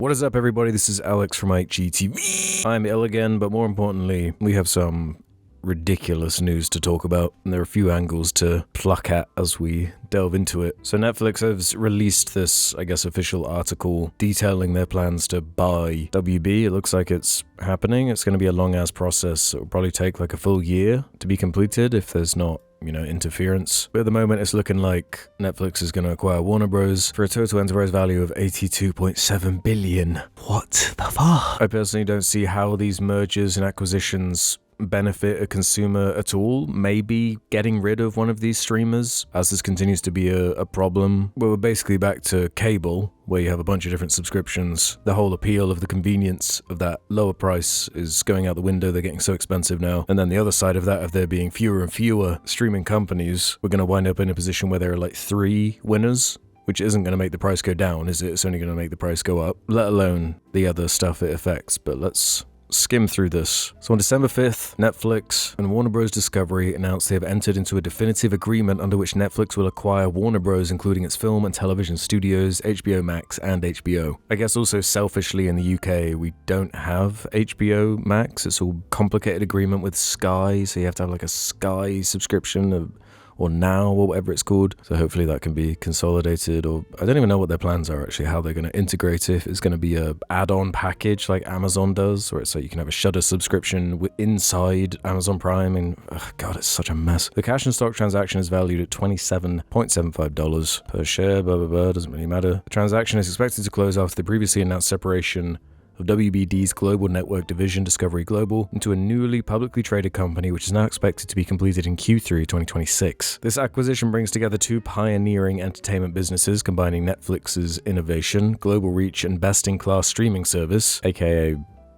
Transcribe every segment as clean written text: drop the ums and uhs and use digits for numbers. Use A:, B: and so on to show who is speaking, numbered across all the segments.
A: What is up, everybody? This is Alex from IHE TV. I'm ill again, but more importantly, we have some ridiculous news to talk about, and there are a few angles to pluck at as we delve into it. So Netflix has released this, I guess, official article detailing their plans to buy WB. It looks like it's happening. It's going to be a long-ass process. It'll probably take like a full year to be completed if there's not interference. But at the moment, it's looking like Netflix is going to acquire Warner Bros. For a total enterprise value of $82.7 billion. What the fuck? I personally don't see how these mergers and acquisitions benefit a consumer at all. Maybe getting rid of one of these streamers, as this continues to be a problem. But we're basically back to cable, where you have a bunch of different subscriptions. The whole appeal of the convenience of that lower price is going out the window. They're getting so expensive now. And then the other side of that, of there being fewer and fewer streaming companies, we're going to wind up in a position where there are like 3 winners, which isn't going to make the price go down, is it? It's only going to make the price go up, let alone the other stuff it affects. But let's skim through this. So on December 5th, Netflix and Warner Bros. Discovery announced they have entered into a definitive agreement under which Netflix will acquire Warner Bros., including its film and television studios, HBO Max, and HBO. I guess also selfishly in the UK, we don't have HBO Max. It's all complicated agreement with Sky, so you have to have like a Sky subscription or Now, or whatever it's called. So hopefully that can be consolidated, or I don't even know what their plans are actually, how they're going to integrate it. If it's going to be a add-on package like Amazon does, or it's like you can have a Shudder subscription inside Amazon Prime, and God, it's such a mess. The cash and stock transaction is valued at $27.75 per share, blah, blah, blah, doesn't really matter. The transaction is expected to close after the previously announced separation of WBD's global network division, Discovery Global, into a newly publicly traded company, which is now expected to be completed in Q3 2026. This acquisition brings together 2 pioneering entertainment businesses, combining Netflix's innovation, global reach, and best-in-class streaming service, aka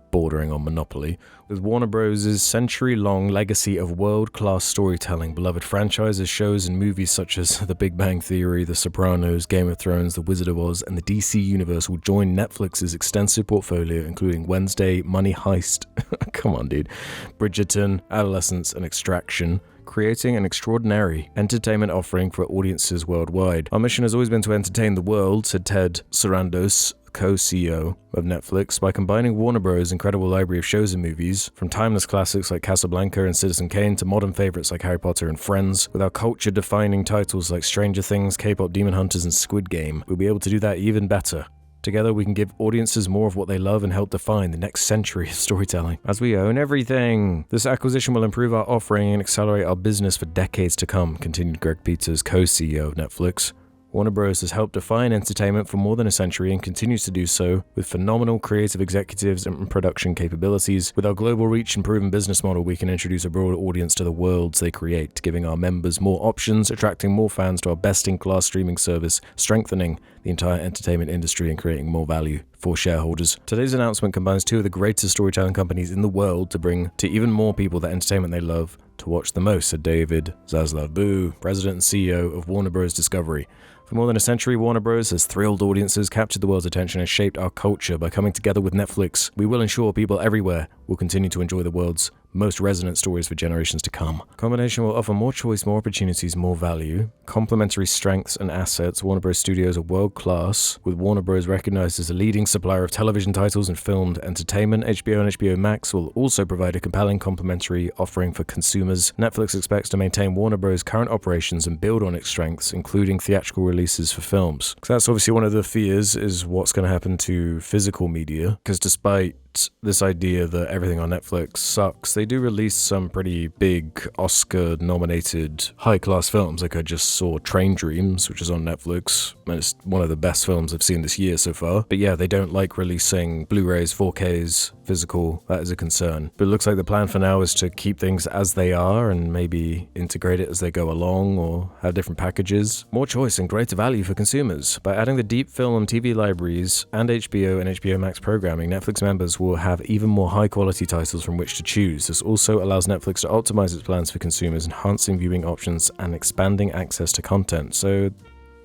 A: bordering on monopoly, with Warner Bros.' century-long legacy of world-class storytelling. Beloved franchises, shows, and movies such as The Big Bang Theory, The Sopranos, Game of Thrones, The Wizard of Oz, and the DC Universe will join Netflix's extensive portfolio, including Wednesday, Money Heist, come on dude, Bridgerton, Adolescence, and Extraction, creating an extraordinary entertainment offering for audiences worldwide. Our mission has always been to entertain the world, said Ted Sarandos, co-CEO of Netflix, by combining Warner Bros.' incredible library of shows and movies, from timeless classics like Casablanca and Citizen Kane to modern favorites like Harry Potter and Friends, with our culture-defining titles like Stranger Things, K-pop Demon Hunters, and Squid Game. We'll be able to do that even better. Together, we can give audiences more of what they love and help define the next century of storytelling. As we own everything. This acquisition will improve our offering and accelerate our business for decades to come, continued Greg Peters, co-CEO of Netflix. Warner Bros. Has helped define entertainment for more than a century and continues to do so with phenomenal creative executives and production capabilities. With our global reach and proven business model, we can introduce a broader audience to the worlds they create, giving our members more options, attracting more fans to our best-in-class streaming service, strengthening the entire entertainment industry, and creating more value for shareholders. Today's announcement combines 2 of the greatest storytelling companies in the world to bring to even more people the entertainment they love to watch the most, said David Zaslav, President and CEO of Warner Bros. Discovery. For more than a century, Warner Bros. Has thrilled audiences, captured the world's attention, and shaped our culture. By coming together with Netflix, we will ensure people everywhere will continue to enjoy the world's most resonant stories for generations to come. The combination will offer more choice, more opportunities, more value, complementary strengths and assets. Warner Bros. Studios are world-class, with Warner Bros. Recognized as a leading supplier of television titles and filmed entertainment. HBO and HBO Max will also provide a compelling complementary offering for consumers. Netflix expects to maintain Warner Bros. Current operations and build on its strengths, including theatrical releases for films. So that's obviously one of the fears, is what's going to happen to physical media, because despite this idea that everything on Netflix sucks, they do release some pretty big Oscar-nominated high-class films. Like I just saw Train Dreams, which is on Netflix, and it's one of the best films I've seen this year so far. But yeah, they don't like releasing Blu-rays, 4Ks, physical. That is a concern. But it looks like the plan for now is to keep things as they are and maybe integrate it as they go along, or have different packages. More choice and greater value for consumers. By adding the deep film and TV libraries and HBO and HBO Max programming, Netflix members will have even more high-quality titles from which to choose. This also allows Netflix to optimize its plans for consumers, enhancing viewing options and expanding access to content. So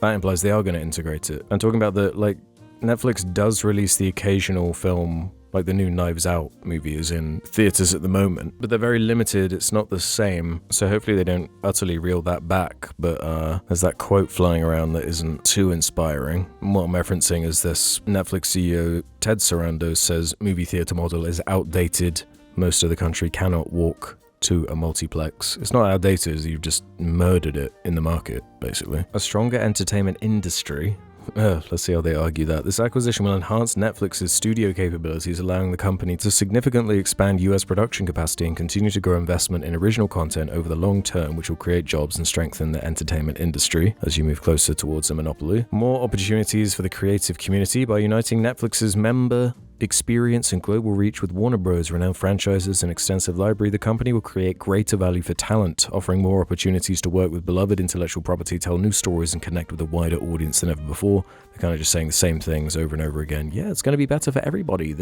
A: that implies they are going to integrate it. And talking about the, Netflix does release the occasional film Like the new Knives Out movie is in theaters at the moment, but they're very limited. It's not the same. So hopefully they don't utterly reel that back. But there's that quote flying around that isn't too inspiring. And what I'm referencing is this Netflix CEO Ted Sarandos says movie theater model is outdated. Most of the country cannot walk to a multiplex. It's not outdated, you've just murdered it in the market, basically. A stronger entertainment industry. Let's see how they argue that. This acquisition will enhance Netflix's studio capabilities, allowing the company to significantly expand US production capacity and continue to grow investment in original content over the long term, which will create jobs and strengthen the entertainment industry as you move closer towards a monopoly. More opportunities for the creative community by uniting Netflix's member experience and global reach with Warner Bros. Renowned franchises and extensive library. The company will create greater value for talent, offering more opportunities to work with beloved intellectual property, tell new stories, and connect with a wider audience than ever before. They're kind of just saying the same things over and over again. Yeah, it's going to be better for everybody.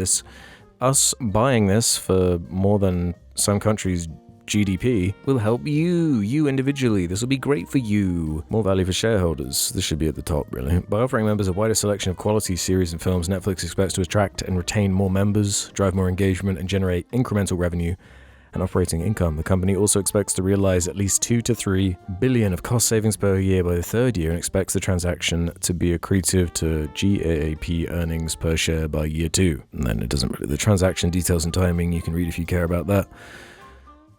A: Us buying this for more than some countries' GDP will help you individually. This will be great for you. More value for shareholders. This should be at the top, really. By offering members a wider selection of quality series and films, Netflix expects to attract and retain more members, drive more engagement, and generate incremental revenue and operating income. The company also expects to realize at least $2 to $3 billion of cost savings per year by the third year and expects the transaction to be accretive to GAAP earnings per share by year 2. And then it doesn't really. The transaction details and timing you can read if you care about that.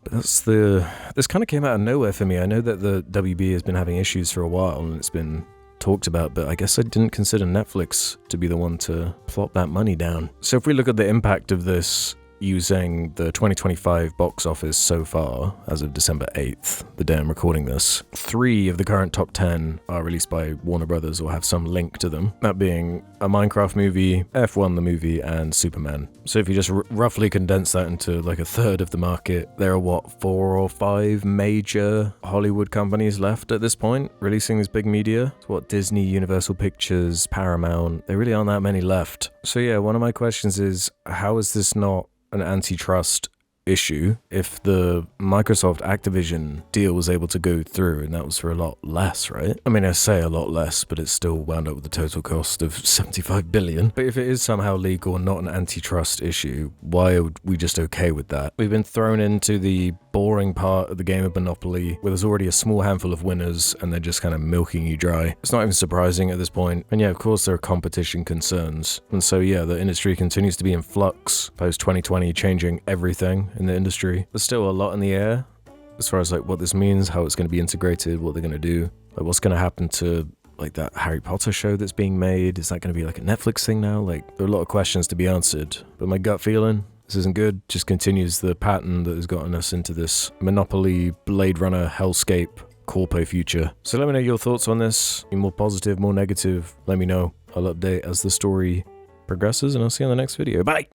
A: This kind of came out of nowhere for me. I know that the WB has been having issues for a while and it's been talked about, but I guess I didn't consider Netflix to be the one to plop that money down. So if we look at the impact of this using the 2025 box office so far, as of December 8th, the day I'm recording this, 3 of the current top 10 are released by Warner Brothers or have some link to them, that being a Minecraft movie, F1 the movie, and Superman. So if you just roughly condense that into like a third of the market, there are 4 or 5 major Hollywood companies left at this point releasing this big media. It's Disney, Universal Pictures, Paramount. There really aren't that many left. So yeah, one of my questions is, how is this not an antitrust issue if the Microsoft Activision deal was able to go through, and that was for a lot less, right? I mean, I say a lot less, but it still wound up with a total cost of $75 billion. But if it is somehow legal and not an antitrust issue, why are we just okay with that? We've been thrown into the boring part of the game of Monopoly where there's already a small handful of winners and they're just kind of milking you dry. It's not even surprising at this point. And yeah, of course there are competition concerns. And so yeah, the industry continues to be in flux post 2020, changing everything in the industry. There's still a lot in the air as far as like what this means, how it's going to be integrated, what they're going to do, like what's going to happen to like that Harry Potter show that's being made. Is that going to be like a Netflix thing now? Like, there are a lot of questions to be answered, but my gut feeling, this isn't good. Just continues the pattern that has gotten us into this Monopoly, Blade Runner, hellscape, corpo future. So let me know your thoughts on this. Are you more positive, more negative? Let me know. I'll update as the story progresses, and I'll see you on the next video. Bye!